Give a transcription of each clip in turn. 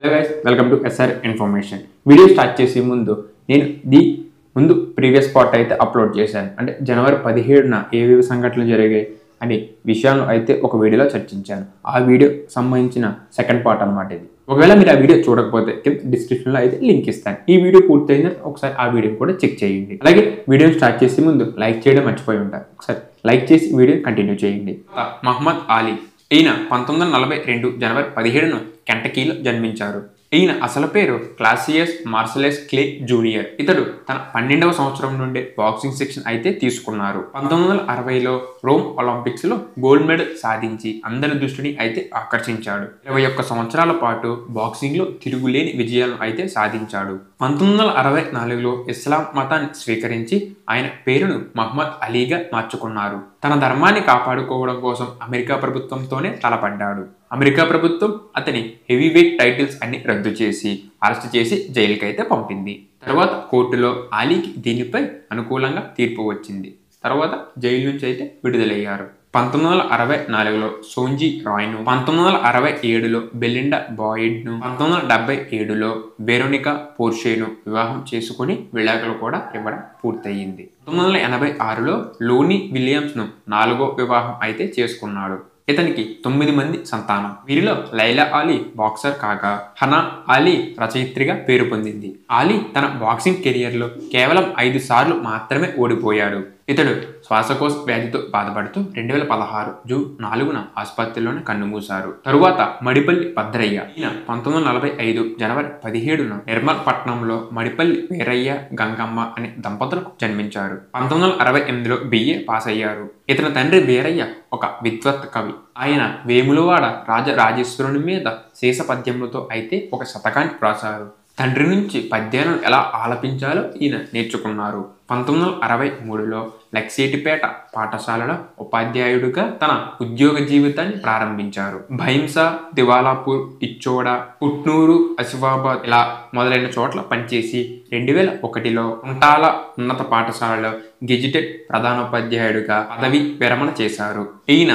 Hello guys, welcome to SR information. Video start చేసే ముందు previous part అయితే upload చేశాను. అంటే జనవరి 17న ఏవేవి సంఘటనలు జరిగాయి అనే విషయాలను అయితే ఒక వీడియోలో చర్చించాను. ఆ వీడియో సంబంధించిన సెకండ్ పార్ట్ అనమాట ఇది. ఒకవేళ మీరు ఆ వీడియో చూడకపోతే డిస్క్రిప్షన్లో అయితే లింక్ ఇస్తాను. ఈ వీడియో పూర్తయిన ఒకసారి ఆ వీడియో కూడా చెక్ చేయండి. అలాగే వీడియో స్టార్ట్ చేసే ముందు లైక్ చేయడం మర్చిపోయి ఉంటారు. ఒకసారి లైక్ చేసి వీడియో కంటిన్యూ చేయండి. మహమ్మద్ అలీ ఈయన 1942 జనవరి 17న కెంటకీలో జన్మించారు. ఈయన అసలు పేరు క్లాసియస్ మార్సెలస్ క్లే జూనియర్. ఇతడు తన 12వ సంవత్సరం నుండి బాక్సింగ్ శిక్షణ అయితే తీసుకున్నారు. 1960లో రోమ్ ఒలింపిక్స్ లో గోల్డ్ మెడల్ సాధించి అందరి దృష్టిని అయితే ఆకర్షించాడు. 21 సంవత్సరాల పాటు బాక్సింగ్ లో తిరుగులేని విజయాలను అయితే సాధించాడు. 1964లో ఇస్లాం మతాన్ని స్వీకరించి ఆయన పేరును మహమ్మద్ అలీగా మార్చుకున్నారు. తన ధర్మాన్ని కాపాడుకోవడం కోసం అమెరికా ప్రభుత్వంతోనే తలపడ్డాడు. అమెరికా ప్రభుత్వం అతని హెవీ వెయిట్ టైటిల్స్ అన్ని రద్దు చేసి అరెస్ట్ చేసి జైలుకి అయితే పంపింది. తర్వాత కోర్టులో అలీకి దీనిపై అనుకూలంగా తీర్పు వచ్చింది. తర్వాత జైలు నుంచి అయితే విడుదలయ్యారు. 1964లో సోంజీ రాయ్ను, 1967లో బెలిండా బాయిడ్ను, 1977లో వెరోనికా పోర్షేను వివాహం చేసుకుని విడాకులు కూడా ఇవ్వడం పూర్తయింది. 1986లో లోనీ విలియమ్స్ను 4వ వివాహం అయితే చేసుకున్నాడు. ఇతనికి 9 మంది సంతానం. వీరిలో లైలా అలీ బాక్సర్ కాగా హనా అలీ రచయిత్రిగా పేరు పొందింది. అలీ తన బాక్సింగ్ కెరియర్లో కేవలం 5 సార్లు మాత్రమే ఓడిపోయాడు. ఇతడు శ్వాసకోశ వ్యాధితో బాధపడుతూ 2016 జూన్ 4న ఆసుపత్రిలోనే కన్నుమూశారు. తరువాత మడిపల్లి భద్రయ్య ఈయన 1945 జనవరి 17న నిర్మల్ పట్టణంలో మడిపల్లి వీరయ్య గంగమ్మ అనే దంపతులకు జన్మించారు. 1968లో BA పాస్ అయ్యారు. ఇతని తండ్రి వీరయ్య ఒక విద్వత్ కవి. ఆయన వేములవాడ రాజరాజేశ్వరుని మీద శేష పద్యములతో అయితే ఒక శతకాన్ని రాశారు. తండ్రి నుంచి పద్యాలను ఎలా ఆలపించాలో ఈయన నేర్చుకున్నారు. 1963లో లక్సేటిపేట పాఠశాలలో ఉపాధ్యాయుడిగా తన ఉద్యోగ జీవితాన్ని ప్రారంభించారు. భైంసా, దివాలాపూర్, ఇచ్చోడ, పుట్నూరు, ఆసిఫాబాద్ ఇలా మొదలైన చోట్ల పనిచేసి 2001లో ఉంటాల ఉన్నత పాఠశాలలో గెజిటెడ్ ప్రధానోపాధ్యాయుడిగా పదవి విరమణ చేశారు. ఈయన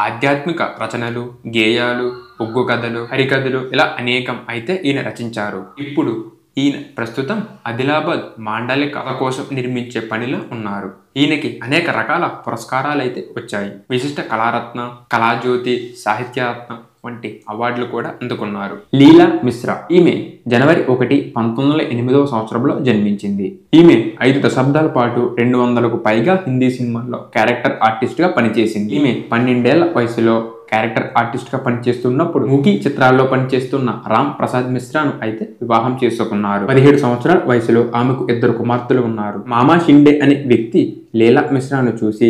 ఆధ్యాత్మిక రచనలు, గేయాలు, ఒగ్గు కథలు, హరికథలు ఇలా అనేకం అయితే ఈయన రచించారు. ఇప్పుడు ఈయన ప్రస్తుతం ఆదిలాబాద్ మాండలిక కథ కోసం నిర్మించే పనిలో ఉన్నారు. ఈయనకి అనేక రకాల పురస్కారాలు అయితే వచ్చాయి. విశిష్ట కళారత్న, కళాజ్యోతి, సాహిత్యరత్న వంటి అవార్డులు కూడా అందుకున్నారు. లీలా మిశ్రా ఈమె జనవరి 1, 1908వ సంవత్సరంలో జన్మించింది. ఈమె 5 దశాబ్దాల పాటు 200కు పైగా హిందీ సినిమాల్లో క్యారెక్టర్ ఆర్టిస్ట్ గా పనిచేసింది. ఈమె 12 ఏళ్ల వయసులో క్యారెక్టర్ ఆర్టిస్ట్ గా పనిచేస్తున్నప్పుడు మూకీ చిత్రాల్లో పనిచేస్తున్న రామ్ ప్రసాద్ మిశ్రాను అయితే వివాహం చేసుకున్నారు. 17 సంవత్సరాల వయసులో ఆమెకు 2 కుమార్తెలు ఉన్నారు. మామా షిండే అనే వ్యక్తి లీలా మిశ్రాను చూసి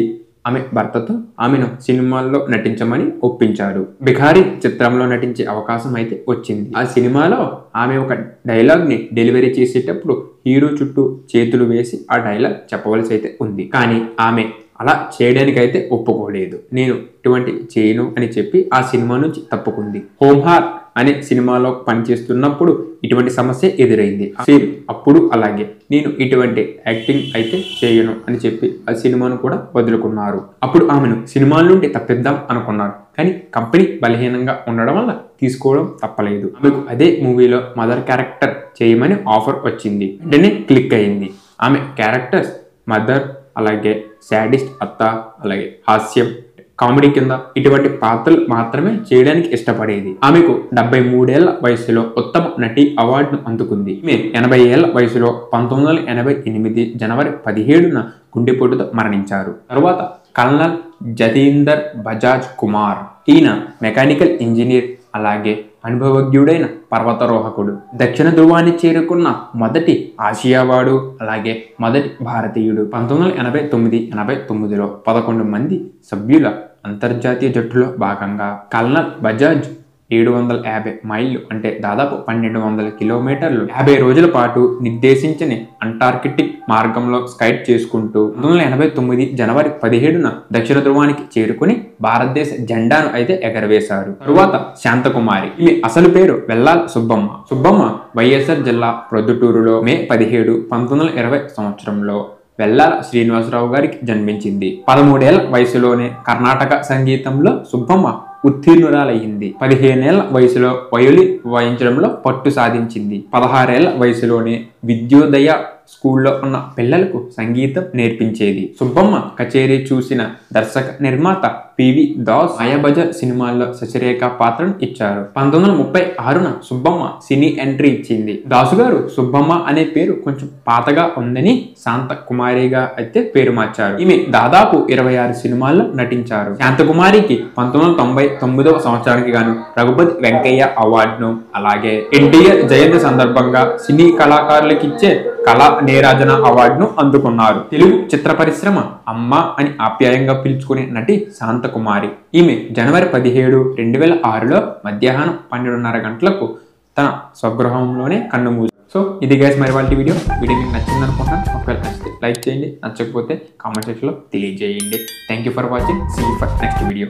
ఆమె భర్తతో ఆమెను సినిమాల్లో నటించమని ఒప్పించాడు. బిఖారీ చిత్రంలో నటించే అవకాశం అయితే వచ్చింది. ఆ సినిమాలో ఆమె ఒక డైలాగ్ ని డెలివరీ చేసేటప్పుడు హీరో చుట్టూ చేతులు వేసి ఆ డైలాగ్ చెప్పవలసి అయితే ఉంది. కానీ ఆమె అలా చేయడానికైతే ఒప్పుకోలేదు. నేను ఇటువంటి చేయను అని చెప్పి ఆ సినిమా నుంచి తప్పుకుంది. హోమ్హార్ అనే సినిమాలో పనిచేస్తున్నప్పుడు ఇటువంటి సమస్య ఎదురైంది. సేమ్ అప్పుడు అలాగే నేను ఇటువంటి యాక్టింగ్ అయితే చేయను అని చెప్పి ఆ సినిమాను కూడా వదులుకున్నారు. అప్పుడు ఆమెను సినిమాల నుండి తప్పిద్దాం అనుకున్నారు. కానీ కంపెనీ బలహీనంగా ఉండడం వల్ల తీసుకోవడం తప్పలేదు. ఆమెకు అదే మూవీలో మదర్ క్యారెక్టర్ చేయమని ఆఫర్ వచ్చింది. వెంటనే క్లిక్ అయింది. ఆమె క్యారెక్టర్స్ మదర్, అలాగే శాడిస్ట్ అత్త, అలాగే హాస్యం, కామెడీ కింద ఇటువంటి పాత్రలు మాత్రమే చేయడానికి ఇష్టపడేది. ఆమెకు 73 ఏళ్ల వయసులో ఉత్తమ నటి అవార్డును అందుకుంది. ఈమె 80 ఏళ్ల వయసులో 1988 జనవరి 17న గుండెపోటుతో మరణించారు. తరువాత కల్నల్ జతీందర్ బజాజ్ కుమార్ ఈయన మెకానికల్ ఇంజనీర్, అలాగే అనుభవజ్ఞుడైన పర్వతారోహకుడు. దక్షిణ ధృవాన్ని చేరుకున్న మొదటి ఆసియావాడు, అలాగే మొదటి భారతీయుడు. 1989లో 11 మంది సభ్యుల అంతర్జాతీయ జట్టులో భాగంగా కల్నల్ బజాజ్ 750 మైళ్ళు అంటే దాదాపు 1200 కిలోమీటర్లు 50 రోజుల పాటు నిర్దేశించిన అంటార్కిటిక్ మార్గంలో స్కైట్ చేసుకుంటూ 1989 జనవరి 17న దక్షిణ ధృవానికి చేరుకుని భారతదేశ జెండాను అయితే ఎగరవేశారు. తరువాత శాంతకుమారి ఈమె అసలు పేరు వెల్లాల్ సుబ్బమ్మ. సుబ్బమ్మ వైఎస్ఆర్ జిల్లా ప్రొద్దుటూరులో మే 17, 1920 సంవత్సరంలో వెల్లాల శ్రీనివాసరావు గారికి జన్మించింది. 13 ఏళ్ల వయసులోనే కర్ణాటక సంగీతంలో సుబ్బమ్మ ఉత్తీర్ణురాలయ్యింది. 15 ఏళ్ల వయసులో వయోలిన్ వాయించడంలో పట్టు సాధించింది. 16 ఏళ్ల వయసులోనే విద్యోదయ స్కూల్లో ఉన్న పిల్లలకు సంగీతం నేర్పించేది. సుబ్బమ్మ కచేరీ చూసిన దర్శక నిర్మాత పివి దాస్ మాయాబజార్ సినిమాల్లో శశిరేఖ పాత్రను ఇచ్చారు. 1936న సుబ్బమ్మ సినీ ఎంట్రీ ఇచ్చింది. దాసు గారు సుబ్బమ్మ అనే పేరు కొంచెం పాతగా ఉందని శాంతకుమారిగా అయితే పేరు మార్చారు. ఈమె దాదాపు 26 సినిమాల్లో నటించారు. శాంతకుమారికి 1999వ సంవత్సరానికి గాను రఘుపతి వెంకయ్య అవార్డును, అలాగే ఎన్టీఆర్ జయంతి సందర్భంగా సినీ కళాకారులకు ఇచ్చే కళా నీరాజన అవార్డును అందుకున్నారు. తెలుగు చిత్ర పరిశ్రమ అమ్మ అని ఆప్యాయంగా పిలుచుకునే నటి శాంతకుమారి. ఈమె జనవరి 17, 2006లో మధ్యాహ్నం 12:30 గంటలకు తన స్వగృహంలోనే కన్నుమూశారు. సో ఇది గైస్ మరి వాళ్ళ వీడియో మీకు నచ్చింది అనుకుంటున్నాను. ఒకవేళ నచ్చితే లైక్ చేయండి, నచ్చకపోతే కామెంట్ సెక్షన్లో తెలియజేయండి. Thank you for watching. See you for next video.